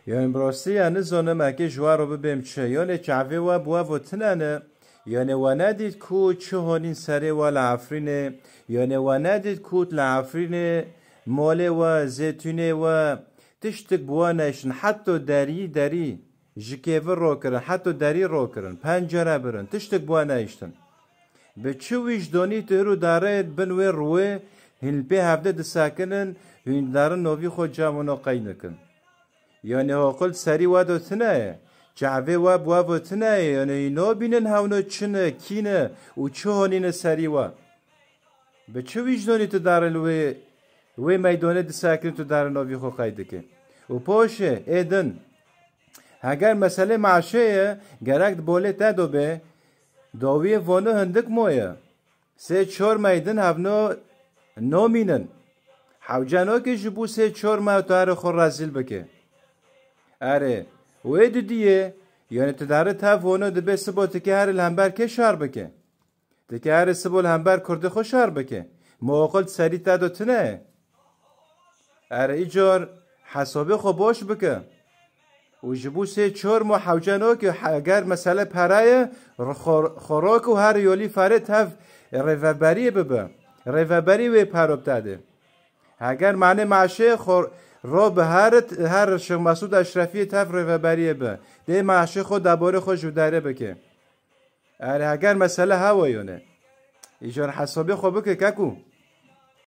یعنی براستی یعنی زنم اگه جوار رو ببیم چه یعنی چعوه و بوا و تنانه یعنی و ندید کو چه هونین سره و لعفرینه یعنی و ندید کو لعفرینه ماله و زیتونه و تشتک بوا نشن حتی دری جکیور رو کرن حتی دری رو کرن پنجره برن تشتک بوا نشتن به چه وجدانی تهرو داره بنوی روی هلپی هفته دساکنن هین دارن نوی خود جامونو قینکن یعنی هاقل سری وادو تنه جعوه واب وابو تنه یعنی نو بینن هاونو چنه کینه و چه هونین سری واب به چه وجدانی تو داره وی میدانه دساکن تو داره نوی خود قیدکن و پاشه ایدن اگر مسئله معشه گرک بوله تدو به داوی وانو هندک مویه سه چهار میدن هفنو نو مینن حوجانو که جبو سه چهار ماه تاره خور رازیل بکه اره وی دو دیه یعنی تداره تا وانو دبه سبو تکه هر الهمبر که شار بکه تکه هر سبو الهمبر کرده خو شار بکه موقل سری تدو تنه اره ایجار حسابه خو باش بکه و جبو سه چهار ماه حوجانو که اگر مسئله پرایه خوراک و هر یولی فرد هف ریوبری ببه ریوبری وی پروب داده اگر معنی معشه را به هر شیخ مسعود اشرفی تف ریوبری به ده معشه خود دباره خود جوداره بکه اگر مسئله هوایونه ایجار حسابی خوب بکه ککو